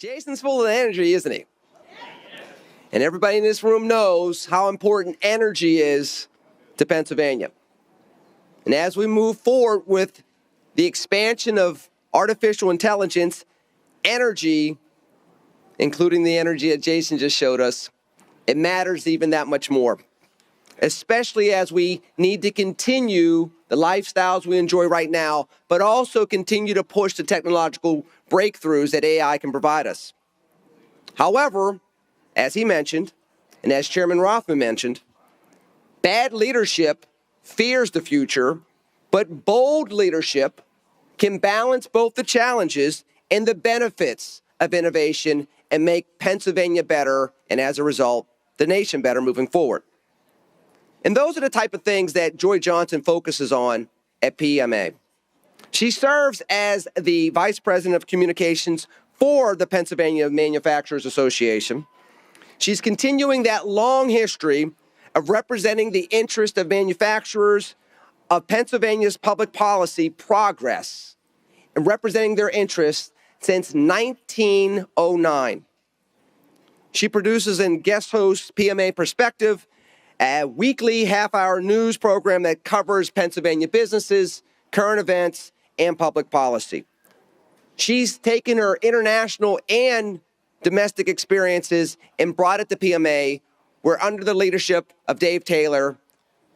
Jason's full of energy, isn't he? And everybody in this room knows how important energy is to Pennsylvania. And as we move forward with the expansion of artificial intelligence, energy, including the energy that Jason just showed us, it matters even that much more, especially as we need to continue the lifestyles we enjoy right now, but also continue to push the technological breakthroughs that AI can provide us. However, as he mentioned, and as Chairman Rothman mentioned, bad leadership fears the future, but bold leadership can balance both the challenges and the benefits of innovation and make Pennsylvania better, and as a result, the nation better moving forward. And those are the type of things that Joy Johnson focuses on at PMA. She serves as the Vice President of Communications for the Pennsylvania Manufacturers Association. She's continuing that long history of representing the interest of manufacturers, of Pennsylvania's public policy progress, and representing their interests since 1909. She produces and guest hosts PMA Perspective, a weekly half-hour news program that covers Pennsylvania businesses, current events, and public policy. She's taken her international and domestic experiences and brought it to PMA, where under the leadership of Dave Taylor,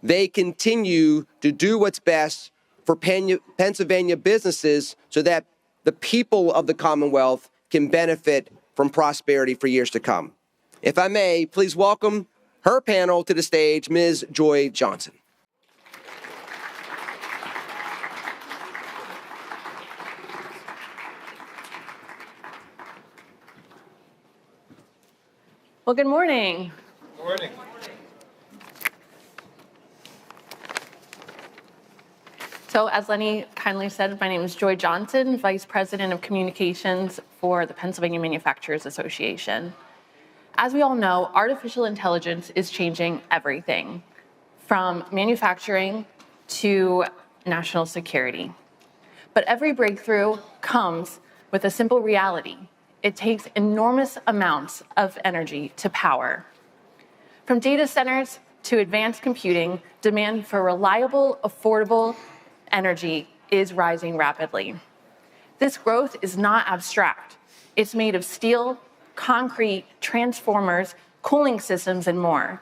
they continue to do what's best for Pennsylvania businesses so that the people of the Commonwealth can benefit from prosperity for years to come. If I may, please welcome her panel to the stage, Ms. Joy Johnson. Well, good morning. Good morning. So as Lenny kindly said, my name is Joy Johnson, Vice President of Communications for the Pennsylvania Manufacturers Association. As we all know, artificial intelligence is changing everything, from manufacturing to national security. But every breakthrough comes with a simple reality. It takes enormous amounts of energy to power. From data centers to advanced computing, demand for reliable, affordable energy is rising rapidly. This growth is not abstract. It's made of steel, concrete, transformers, cooling systems, and more.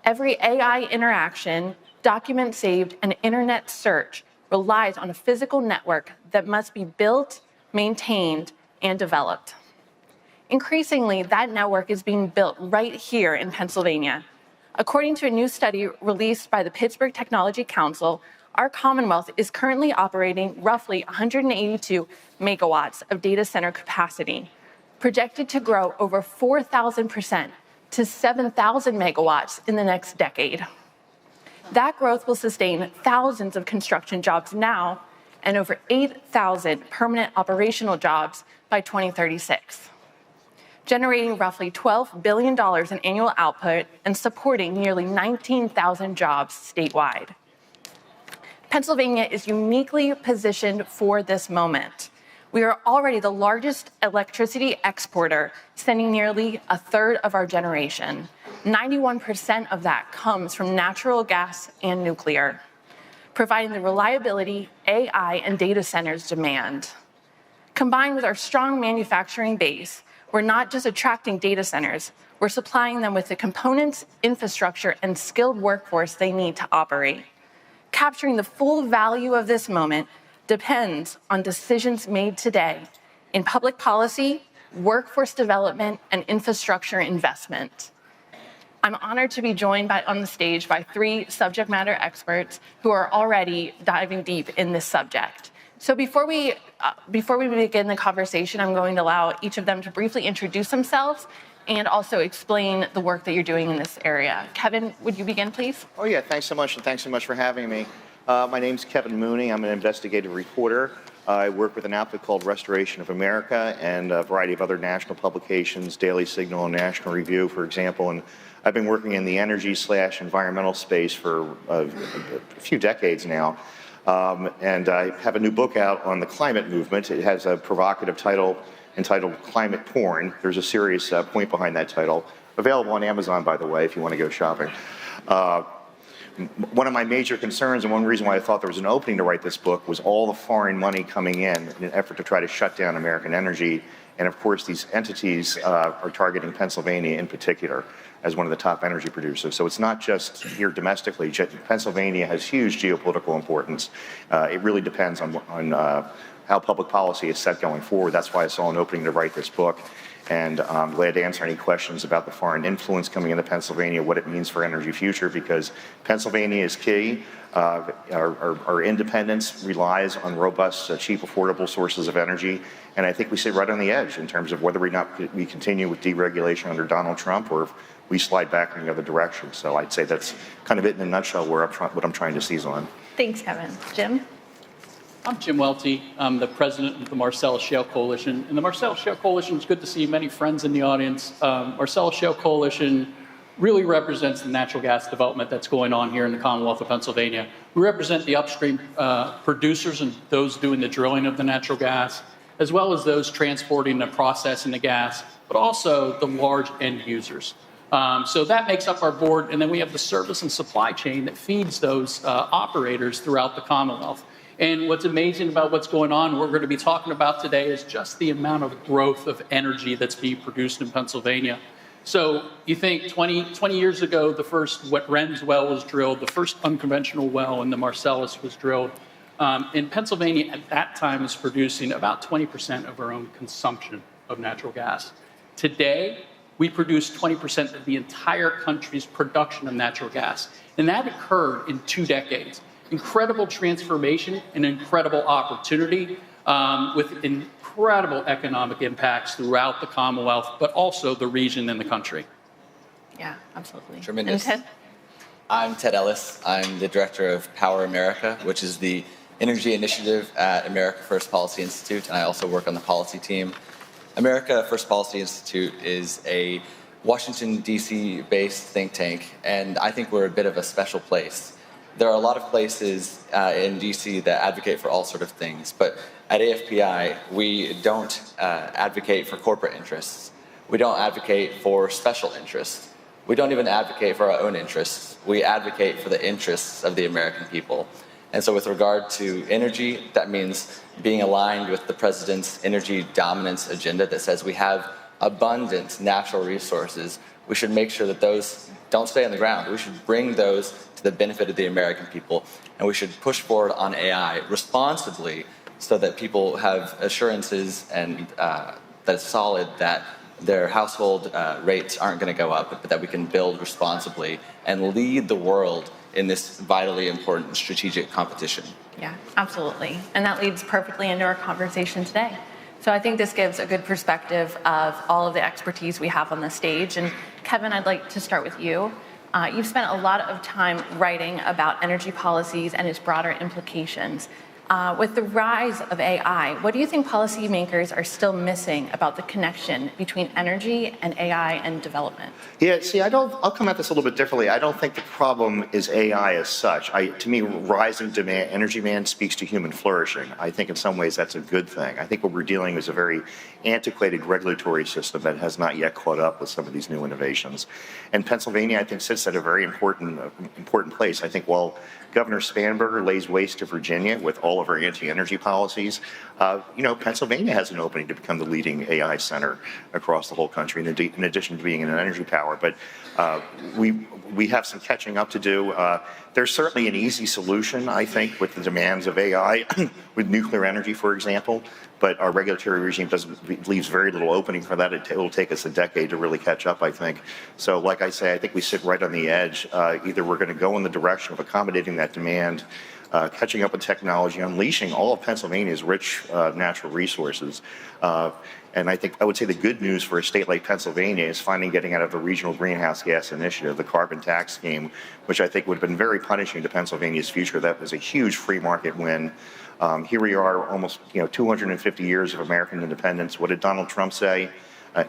Every AI interaction, document saved, and internet search relies on a physical network that must be built, maintained, and developed. Increasingly, that network is being built right here in Pennsylvania. According to a new study released by the Pittsburgh Technology Council, our Commonwealth is currently operating roughly 182 megawatts of data center capacity, projected to grow over 4,000% to 7,000 megawatts in the next decade. That growth will sustain thousands of construction jobs now and over 8,000 permanent operational jobs by 2036, generating roughly $12 billion in annual output and supporting nearly 19,000 jobs statewide. Pennsylvania is uniquely positioned for this moment. We are already the largest electricity exporter, sending nearly a third of our generation. 91% of that comes from natural gas and nuclear, providing the reliability AI and data centers demand. Combined with our strong manufacturing base, we're not just attracting data centers, we're supplying them with the components, infrastructure, and skilled workforce they need to operate. Capturing the full value of this moment depends on decisions made today in public policy, workforce development, and infrastructure investment. I'm honored to be joined on the stage by three subject matter experts who are already diving deep in this subject. So before we begin the conversation, I'm going to allow each of them to briefly introduce themselves and also explain the work that you're doing in this area. Kevin, would you begin, please? Oh yeah, thanks so much, and thanks so much for having me. My name's Kevin Mooney. I'm an investigative reporter. I work with an outfit called Restoration of America and a variety of other national publications, Daily Signal and National Review, for example. And I've been working in the energy/environmental space for a few decades now. And I have a new book out on the climate movement. It has a provocative title, entitled Climate Porn. There's a serious point behind that title. Available on Amazon, by the way, if you want to go shopping. One of my major concerns, and one reason why I thought there was an opening to write this book, was all the foreign money coming in an effort to try to shut down American energy. And of course, these entities are targeting Pennsylvania in particular as one of the top energy producers. So it's not just here domestically. Pennsylvania has huge geopolitical importance. It really depends on how public policy is set going forward. That's why I saw an opening to write this book. And I'm glad to answer any questions about the foreign influence coming into Pennsylvania, what it means for energy future, because Pennsylvania is key. Our independence relies on robust, cheap, affordable sources of energy. And I think we sit right on the edge in terms of whether or not we continue with deregulation under Donald Trump or if we slide back in the other direction. So I'd say that's kind of it in a nutshell what I'm trying to seize on. Thanks, Kevin. Jim? I'm Jim Welty. I'm the president of the Marcellus Shale Coalition. And the Marcellus Shale Coalition, it's good to see many friends in the audience. Marcellus Shale Coalition really represents the natural gas development that's going on here in the Commonwealth of Pennsylvania. We represent the upstream producers and those doing the drilling of the natural gas, as well as those transporting and processing the gas, but also the large end users. So that makes up our board. And then we have the service and supply chain that feeds those operators throughout the Commonwealth. And what's amazing about what's going on, what we're going to be talking about today, is just the amount of growth of energy that's being produced in Pennsylvania. So you think 20 years ago, the first Wren's well was drilled, the first unconventional well in the Marcellus was drilled. And Pennsylvania at that time was producing about 20% of our own consumption of natural gas. Today, we produce 20% of the entire country's production of natural gas. And that occurred in 2 decades. Incredible transformation and incredible opportunity with incredible economic impacts throughout the Commonwealth, but also the region and the country. Yeah, absolutely. Tremendous. And Ted? I'm Ted Ellis. I'm the director of Power America, which is the energy initiative at America First Policy Institute, and I also work on the policy team. America First Policy Institute is a Washington, D.C. based think tank, and I think we're a bit of a special place. There are a lot of places in DC that advocate for all sort of things, but at AFPI, we don't advocate for corporate interests. We don't advocate for special interests. We don't even advocate for our own interests. We advocate for the interests of the American people. And so with regard to energy, that means being aligned with the president's energy dominance agenda that says we have abundant natural resources. We should make sure that those don't stay on the ground. We should bring those to the benefit of the American people, and we should push forward on AI responsibly so that people have assurances and that it's solid that their household rates aren't going to go up, but that we can build responsibly and lead the world in this vitally important strategic competition. Yeah, absolutely. And that leads perfectly into our conversation today. So I think this gives a good perspective of all of the expertise we have on the stage. And Kevin, I'd like to start with you. You've spent a lot of time writing about energy policies and its broader implications. With the rise of AI, what do you think policymakers are still missing about the connection between energy and AI and development? Yeah, see, I'll come at this a little bit differently. I don't think the problem is AI as such. To me, rising demand, energy demand speaks to human flourishing. I think in some ways that's a good thing. I think what we're dealing with is a very antiquated regulatory system that has not yet caught up with some of these new innovations. And Pennsylvania, I think, sits at a very important place. I think while Governor Spanberger lays waste to Virginia with all of our anti-energy policies, Pennsylvania has an opening to become the leading AI center across the whole country, in addition to being an energy power. But we have some catching up to do. There's certainly an easy solution, I think, with the demands of AI, with nuclear energy, for example. But our regulatory regime leaves very little opening for that. It'll take us a decade to really catch up, I think. So, like I say, I think we sit right on the edge. Either we're going to go in the direction of accommodating that demand, catching up with technology, unleashing all of Pennsylvania's rich natural resources. And I would say the good news for a state like Pennsylvania is finally getting out of the regional greenhouse gas initiative, the carbon tax scheme, which I think would have been very punishing to Pennsylvania's future. That was a huge free market win. Here we are, almost 250 years of American independence. What did Donald Trump say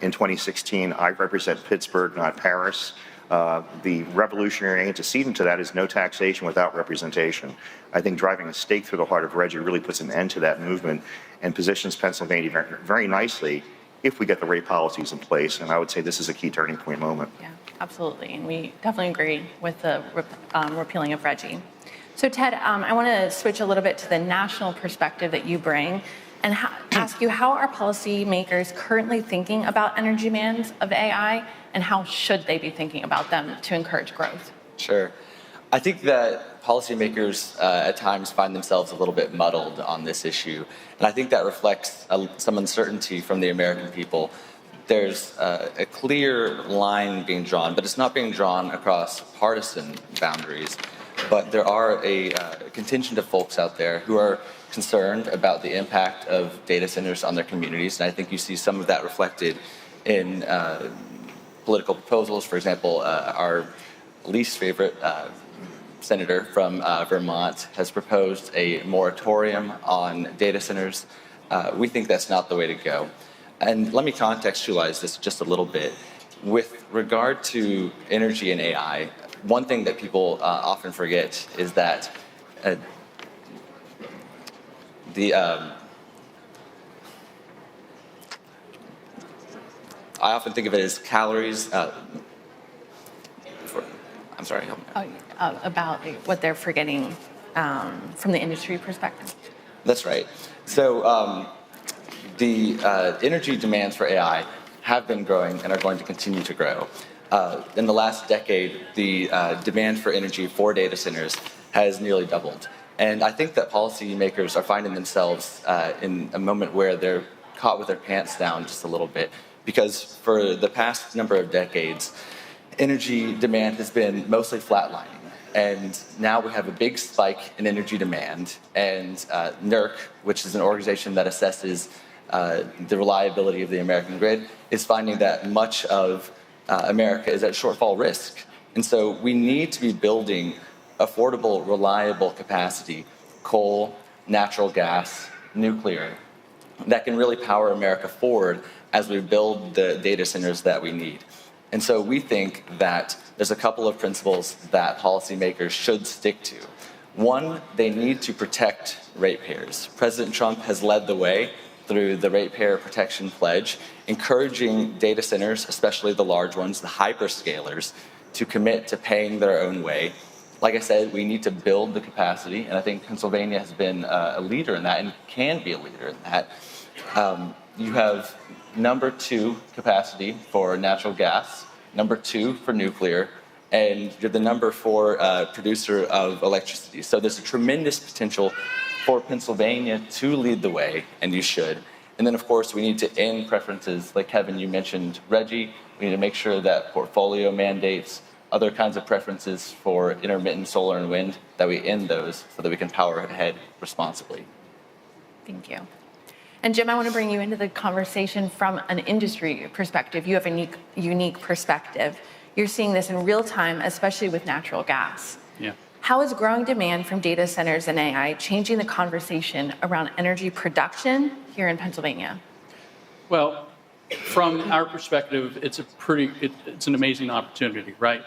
in 2016? I represent Pittsburgh, not Paris. The revolutionary antecedent to that is no taxation without representation. I think driving a stake through the heart of RGGI really puts an end to that movement and positions Pennsylvania very, very nicely if we get the right policies in place. And I would say this is a key turning point moment. Yeah, absolutely. And we definitely agree with the repealing of RGGI. So Ted, I want to switch a little bit to the national perspective that you bring and ask you, how are policymakers currently thinking about energy demands of AI, and how should they be thinking about them to encourage growth? Sure. I think that policymakers at times find themselves a little bit muddled on this issue, and I think that reflects some uncertainty from the American people. There's a clear line being drawn, but it's not being drawn across partisan boundaries. But there are a contingent of folks out there who are concerned about the impact of data centers on their communities, and I think you see some of that reflected in political proposals. For example, our least favorite senator from Vermont has proposed a moratorium on data centers. We think that's not the way to go. And let me contextualize this just a little bit. With regard to energy and AI, one thing that people often forget is that I often think of it as calories. I'm sorry. About what they're forgetting from the industry perspective. That's right. So the energy demands for AI have been growing and are going to continue to grow. In the last decade, the demand for energy for data centers has nearly doubled. And I think that policymakers are finding themselves in a moment where they're caught with their pants down just a little bit, because for the past number of decades, energy demand has been mostly flatlining. And now we have a big spike in energy demand, and NERC, which is an organization that assesses the reliability of the American grid, is finding that much of America is at shortfall risk. And so we need to be building affordable, reliable capacity, coal, natural gas, nuclear, that can really power America forward as we build the data centers that we need. And so we think that there's a couple of principles that policymakers should stick to. One, they need to protect ratepayers. President Trump has led the way through the Ratepayer Protection Pledge, encouraging data centers, especially the large ones, the hyperscalers, to commit to paying their own way. Like I said, we need to build the capacity, and I think Pennsylvania has been a leader in that and can be a leader in that. You have number 2 capacity for natural gas, number 2 for nuclear, and you're the number 4 producer of electricity. So there's a tremendous potential for Pennsylvania to lead the way, and you should. And then, of course, we need to end preferences. Like Kevin, you mentioned RGGI. We need to make sure that portfolio mandates, other kinds of preferences for intermittent solar and wind, that we end those so that we can power ahead responsibly. Thank you. And Jim, I want to bring you into the conversation from an industry perspective. You have a unique perspective. You're seeing this in real time, especially with natural gas. Yeah. How is growing demand from data centers and AI changing the conversation around energy production here in Pennsylvania? Well, from our perspective, it's an amazing opportunity, right?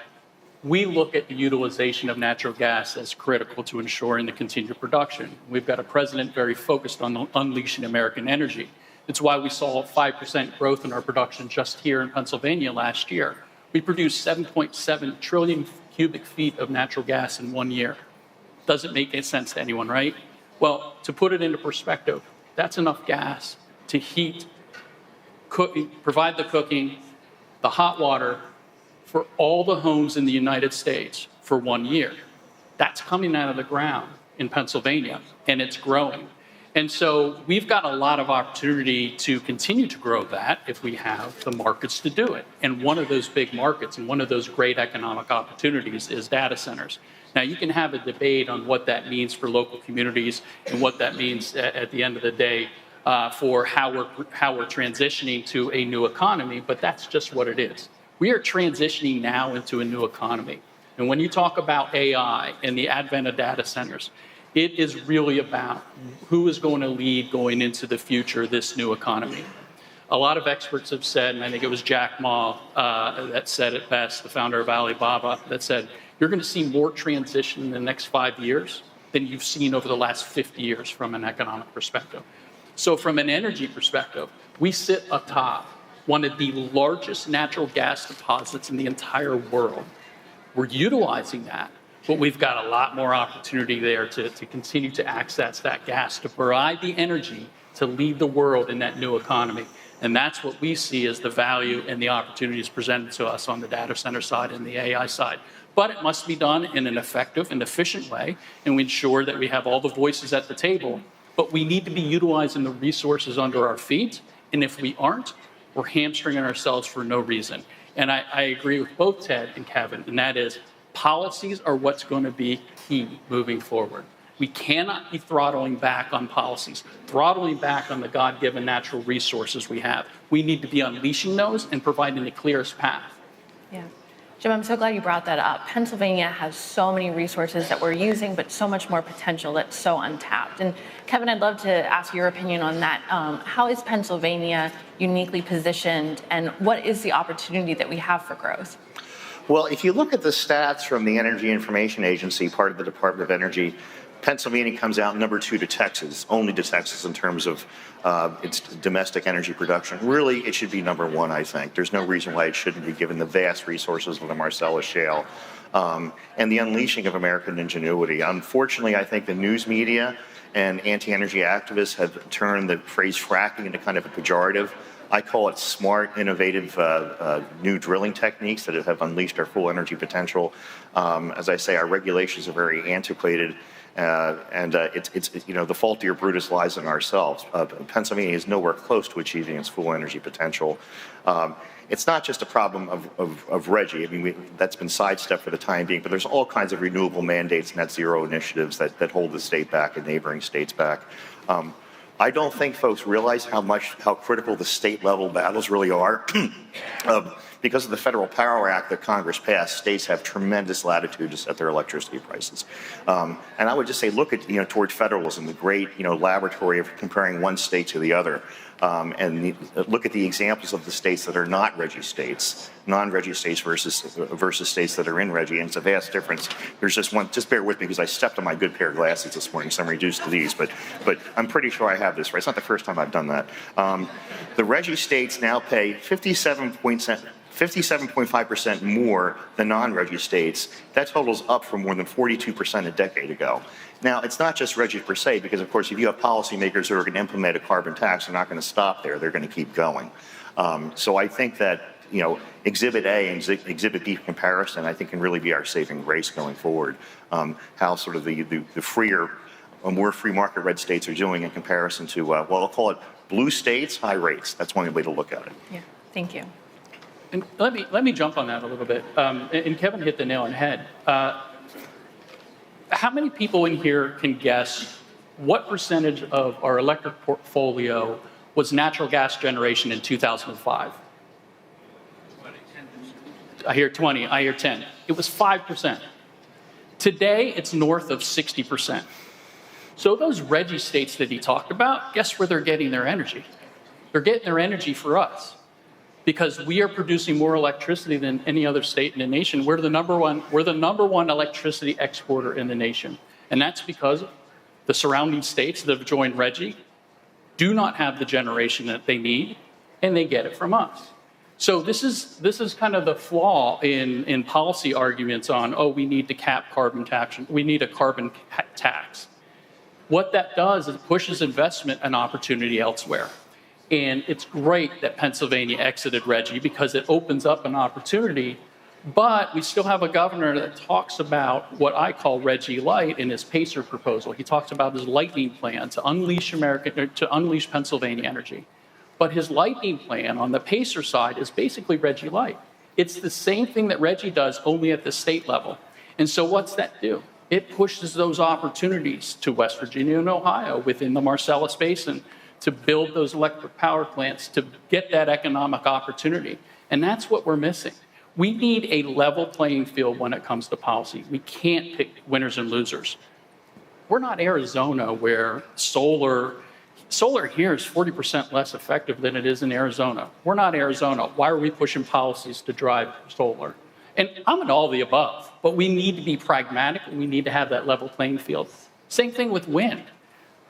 We look at the utilization of natural gas as critical to ensuring the continued production. We've got a president very focused on unleashing American energy. It's why we saw 5% growth in our production just here in Pennsylvania last year. We produced 7.7 trillion cubic feet of natural gas in 1 year. Doesn't make any sense to anyone, right? Well, to put it into perspective, that's enough gas to heat, provide the cooking, the hot water, for all the homes in the United States for 1 year. That's coming out of the ground in Pennsylvania, and it's growing. And so we've got a lot of opportunity to continue to grow that if we have the markets to do it. And one of those big markets and one of those great economic opportunities is data centers. Now, you can have a debate on what that means for local communities and what that means at the end of the day for how we're transitioning to a new economy, but that's just what it is. We are transitioning now into a new economy. And when you talk about AI and the advent of data centers, it is really about who is going to lead going into the future of this new economy. a lot of experts have said, and I think it was Jack Ma that said it best, the founder of Alibaba, that said, you're going to see more transition in the next 5 years than you've seen over the last 50 years from an economic perspective. So from an energy perspective, we sit atop one of the largest natural gas deposits in the entire world. We're utilizing that, but we've got a lot more opportunity there to continue to access that gas, to provide the energy to lead the world in that new economy. And that's what we see as the value and the opportunities presented to us on the data center side and the AI side. But it must be done in an effective and efficient way, and we ensure that we have all the voices at the table. But we need to be utilizing the resources under our feet, and if we aren't, we're hamstringing ourselves for no reason. And I agree with both Ted and Kevin, and that is policies are what's going to be key moving forward. We cannot be throttling back on policies, throttling back on the God-given natural resources we have. We need to be unleashing those and providing the clearest path. Yeah. Jim, I'm so glad you brought that up. Pennsylvania has so many resources that we're using, but so much more potential that's so untapped. And Kevin, I'd love to ask your opinion on that. How is Pennsylvania uniquely positioned, and what is the opportunity that we have for growth? Well, if you look at the stats from the Energy Information Agency, part of the Department of Energy, Pennsylvania comes out number 2 to Texas, only to Texas in terms of its domestic energy production. Really, it should be number 1, I think. There's no reason why it shouldn't be, given the vast resources of the Marcellus Shale and the unleashing of American ingenuity. Unfortunately, I think the news media and anti-energy activists have turned the phrase fracking into kind of a pejorative. I call it smart, innovative, new drilling techniques that have unleashed our full energy potential. As I say, our regulations are very antiquated. It's the fault of your Brutus lies in ourselves. Pennsylvania is nowhere close to achieving its full energy potential. It's not just a problem of RGGI. I mean, that's been sidestepped for the time being, but there's all kinds of renewable mandates, net zero initiatives that hold the state back and neighboring states back. I don't think folks realize how critical the state level battles really are. Because of the Federal Power Act that Congress passed, states have tremendous latitude to set their electricity prices. And I would just say, look at, toward federalism, the great, laboratory of comparing one state to the other. Look at the examples of the states that are not RGGI states, non-RGGI states versus states that are in RGGI, and it's a vast difference. There's just one. Just bear with me because I stepped on my good pair of glasses this morning, so I'm reduced to these. But I'm pretty sure I have this right. It's not the first time I've done that. The RGGI states now pay 57.5% more than non-RGGI states. That totals up from more than 42% a decade ago. Now, it's not just RGGI per se, because of course, if you have policymakers who are going to implement a carbon tax, they're not going to stop there. They're going to keep going. So I think that, Exhibit A and Exhibit B comparison, I think, can really be our saving grace going forward. How sort of the freer, more free market red states are doing in comparison to, well, I'll call it blue states, high rates. That's one way to look at it. Yeah, thank you. And let me jump on that a little bit. And Kevin hit the nail on the head. How many people in here can guess what percentage of our electric portfolio was natural gas generation in 2005? I hear 20, I hear 10. It was 5%. Today, it's north of 60%. So those RGGI states that he talked about, guess where they're getting their energy? They're getting their energy for us, because we are producing more electricity than any other state in the nation. We're the number one electricity exporter in the nation. And that's because the surrounding states that have joined RGGI do not have the generation that they need, and they get it from us. So this is kind of the flaw in policy arguments on, oh, we need to cap carbon tax, we need a carbon tax. What that does is it pushes investment and opportunity elsewhere. And it's great that Pennsylvania exited RGGI because it opens up an opportunity, but we still have a governor that talks about what I call RGGI Light in his PACER proposal. He talks about his lightning plan to unleash Pennsylvania energy. But his lightning plan on the PACER side is basically RGGI Light. It's the same thing that RGGI does, only at the state level. And so what's that do? It pushes those opportunities to West Virginia and Ohio within the Marcellus Basin to build those electric power plants, to get that economic opportunity. And that's what we're missing. We need a level playing field when it comes to policy. We can't pick winners and losers. We're not Arizona, where solar Solar here is 40% less effective than it is in Arizona. We're not Arizona. Why are we pushing policies to drive solar? And I'm in all the above, but we need to be pragmatic and we need to have that level playing field. Same thing with wind.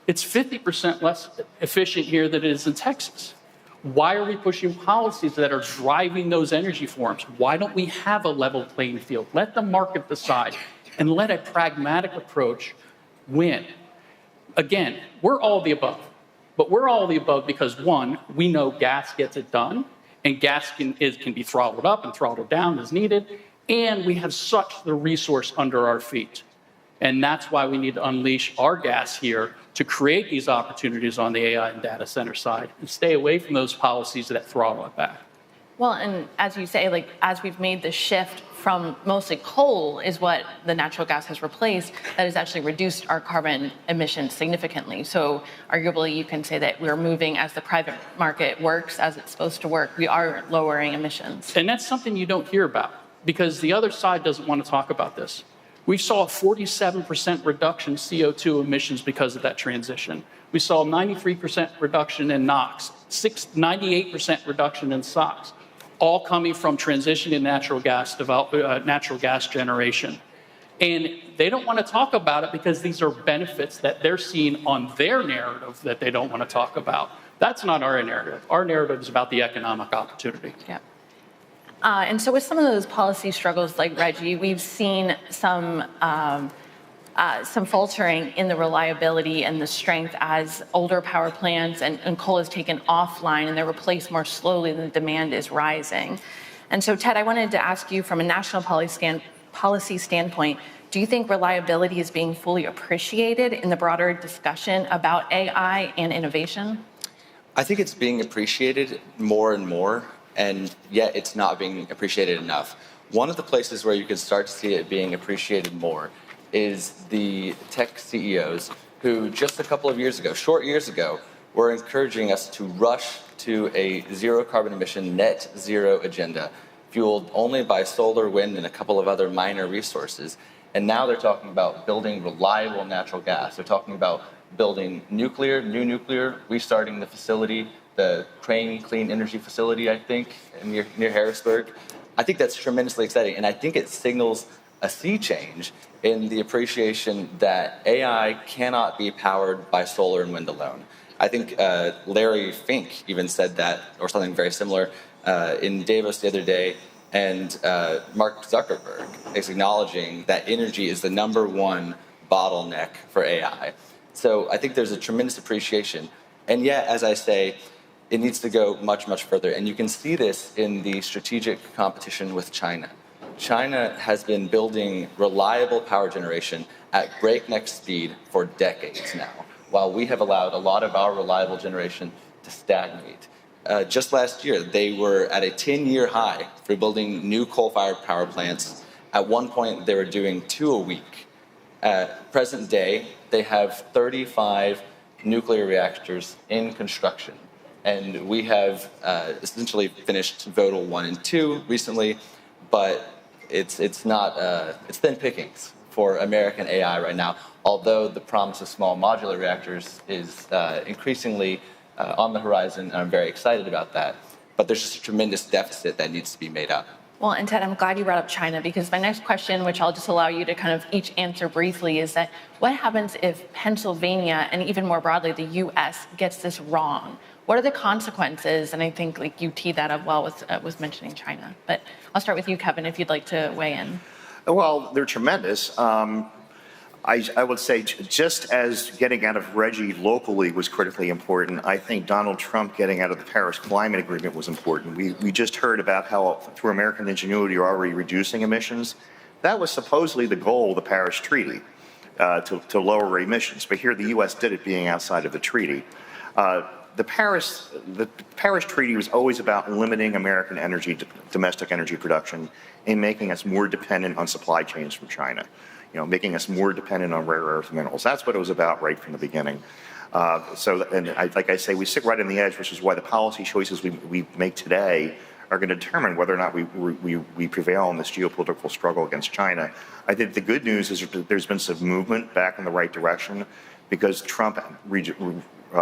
It's 50% less efficient here than it is in Texas. Why are we pushing policies that are driving those energy forms? Why don't we have a level playing field? Let the market decide and let a pragmatic approach win. Again, we're all the above, but we're all the above because one, we know gas gets it done, and gas can be throttled up and throttled down as needed, and we have such the resource under our feet. And that's why we need to unleash our gas here to create these opportunities on the AI and data center side and stay away from those policies that throttle it back. Well, and as you say, like as we've made the shift from mostly coal is what the natural gas has replaced, that has actually reduced our carbon emissions significantly. So arguably you can say that we're moving as the private market works, as it's supposed to work, we are lowering emissions. And that's something you don't hear about because the other side doesn't want to talk about this. We saw a 47% reduction in CO2 emissions because of that transition. We saw a 93% reduction in NOx, 98% reduction in SOx, all coming from transition in natural gas generation. And they don't want to talk about it because these are benefits that they're seeing on their narrative that they don't want to talk about. That's not our narrative. Our narrative is about the economic opportunity. Yeah. And so with some of those policy struggles like Reggie, we've seen some faltering in the reliability and the strength as older power plants and coal is taken offline and they're replaced more slowly than the demand is rising. And so, Ted, I wanted to ask you from a national policy standpoint, do you think reliability is being fully appreciated in the broader discussion about AI and innovation? I think it's being appreciated more and more, and yet it's not being appreciated enough. One of the places where you can start to see it being appreciated more is the tech CEOs who just a couple of years ago, short years ago, were encouraging us to rush to a zero carbon emission net zero agenda, fueled only by solar, wind, and a couple of other minor resources. And now they're talking about building reliable natural gas. They're talking about building nuclear, new nuclear, restarting the facility, the Crane Clean Energy Facility, I think, near Harrisburg. I think that's tremendously exciting, and I think it signals a sea change in the appreciation that AI cannot be powered by solar and wind alone. I think Larry Fink even said that, or something very similar, in Davos the other day, and Mark Zuckerberg is acknowledging that energy is the #1 bottleneck for AI. So I think there's a tremendous appreciation. And yet, as I say, it needs to go much, much further. And you can see this in the strategic competition with China. China has been building reliable power generation at breakneck speed for decades now, while we have allowed a lot of our reliable generation to stagnate. Just last year, they were at a 10-year high for building new coal-fired power plants. At one point, they were doing 2 a week. At present day, they have 35 nuclear reactors in construction. And we have essentially finished Vogtle 1 and 2 recently, but it's thin pickings for American AI right now, although the promise of small modular reactors is increasingly on the horizon, and I'm very excited about that. But there's just a tremendous deficit that needs to be made up. Well, and Ted, I'm glad you brought up China because my next question, which I'll just allow you to kind of each answer briefly, is that what happens if Pennsylvania and even more broadly the U.S. gets this wrong? What are the consequences? And I think like you teed that up well with mentioning China. But I'll start with you, Kevin, if you'd like to weigh in. Well, they're tremendous. I would say just as getting out of Reggie locally was critically important, I think Donald Trump getting out of the Paris Climate Agreement was important. We just heard about how through American ingenuity you're already reducing emissions. That was supposedly the goal of the Paris Treaty, to lower emissions. But here the U.S. did it being outside of the treaty. The Paris Treaty was always about limiting American domestic energy production and making us more dependent on supply chains from China. Making us more dependent on rare earth minerals. That's what it was about right from the beginning. Like I say, we sit right on the edge, which is why the policy choices we make today are going to determine whether or not we prevail in this geopolitical struggle against China. I think the good news is that there's been some movement back in the right direction because Trump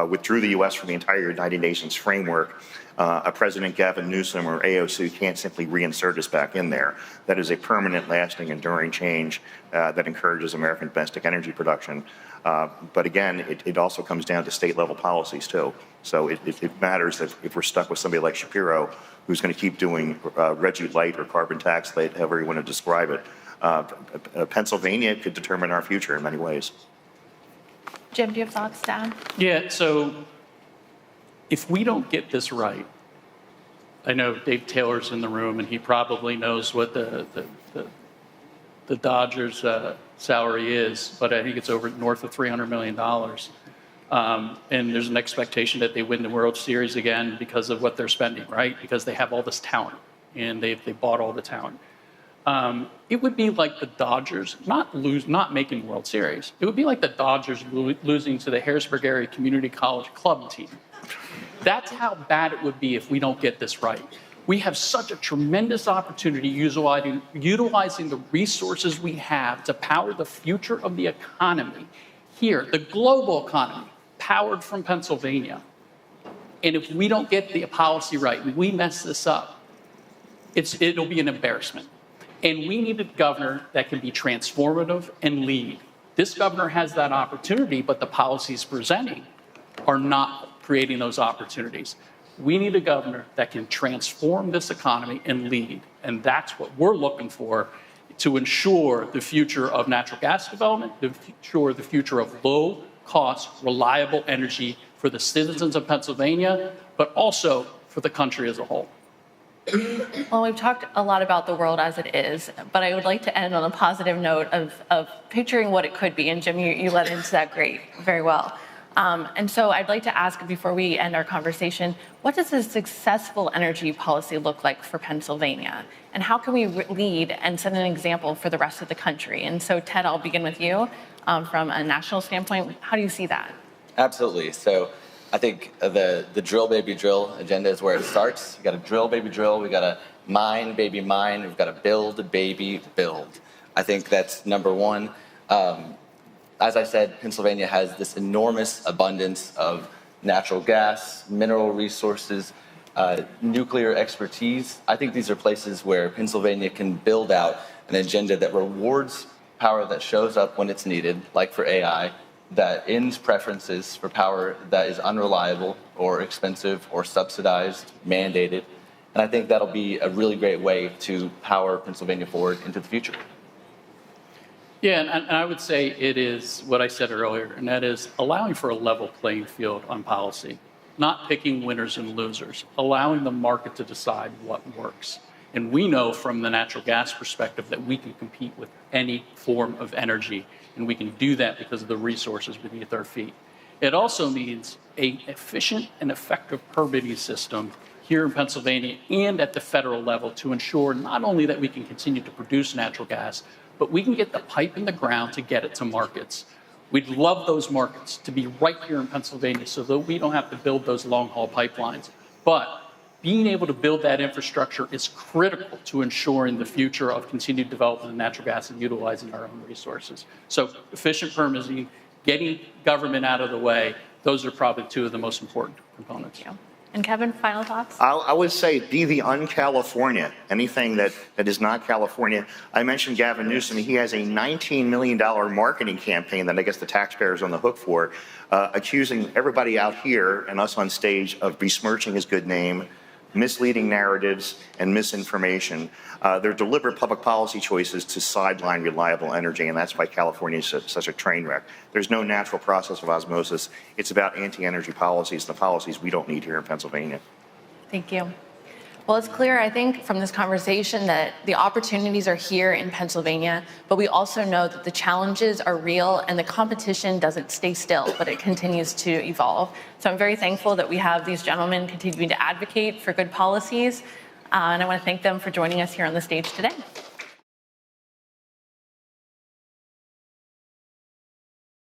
withdrew the U.S. from the entire United Nations framework, a President Gavin Newsom or AOC can't simply reinsert us back in there. That is a permanent, lasting, enduring change that encourages American domestic energy production. But again, it also comes down to state-level policies, too. So it matters that if we're stuck with somebody like Shapiro, who's going to keep doing Reggie Light or carbon tax light, however you want to describe it, Pennsylvania could determine our future in many ways. Jim, do you have thoughts to add? Yeah, so if we don't get this right, I know Dave Taylor's in the room, and he probably knows what the Dodgers' salary is, but I think it's over north of $300 million. And there's an expectation that they win the World Series again because of what they're spending, right? Because they have all this talent, and they bought all the talent. It would be like the Dodgers not making the World Series. It would be like the Dodgers losing to the Harrisburg Area Community College club team. That's how bad it would be if we don't get this right. We have such a tremendous opportunity utilizing the resources we have to power the future of the economy here, the global economy, powered from Pennsylvania. And if we don't get the policy right, and we mess this up, it'll be an embarrassment. And we need a governor that can be transformative and lead. This governor has that opportunity, but the policies presenting are not creating those opportunities. We need a governor that can transform this economy and lead. And that's what we're looking for to ensure the future of natural gas development, to ensure the future of low-cost, reliable energy for the citizens of Pennsylvania, but also for the country as a whole. Well, we've talked a lot about the world as it is, but I would like to end on a positive note of picturing what it could be. And Jim, you led into that very well. And so I'd like to ask, before we end our conversation, what does a successful energy policy look like for Pennsylvania? And how can we lead and set an example for the rest of the country? And so, Ted, I'll begin with you. From a national standpoint, how do you see that? Absolutely. So I think the drill, baby, drill agenda is where it starts. We got to drill, baby, drill. We got to mine, baby, mine. We've got to build, baby, build. I think that's number one. As I said, Pennsylvania has this enormous abundance of natural gas, mineral resources, nuclear expertise. I think these are places where Pennsylvania can build out an agenda that rewards power that shows up when it's needed, like for AI, that ends preferences for power that is unreliable or expensive or subsidized, mandated. And I think that'll be a really great way to power Pennsylvania forward into the future. Yeah, and I would say it is what I said earlier, and that is allowing for a level playing field on policy, not picking winners and losers, allowing the market to decide what works. And we know from the natural gas perspective that we can compete with any form of energy, and we can do that because of the resources beneath our feet. It also means an efficient and effective permitting system here in Pennsylvania and at the federal level to ensure not only that we can continue to produce natural gas, but we can get the pipe in the ground to get it to markets. We'd love those markets to be right here in Pennsylvania so that we don't have to build those long-haul pipelines. But being able to build that infrastructure is critical to ensuring the future of continued development of natural gas and utilizing our own resources. So efficient permitting, getting government out of the way, those are probably two of the most important components. Thank you. And Kevin, final thoughts? I would say be the un-California, anything that is not California. I mentioned Gavin Newsom. He has a $19 million marketing campaign that I guess the taxpayers are on the hook for, accusing everybody out here and us on stage of besmirching his good name, misleading narratives, and misinformation. They're deliberate public policy choices to sideline reliable energy, and that's why California is such a train wreck. There's no natural process of osmosis. It's about anti-energy policies, the policies we don't need here in Pennsylvania. Thank you. Well, it's clear, I think, from this conversation that the opportunities are here in Pennsylvania, but we also know that the challenges are real and the competition doesn't stay still, but it continues to evolve. So I'm very thankful that we have these gentlemen continuing to advocate for good policies, and I want to thank them for joining us here on the stage today.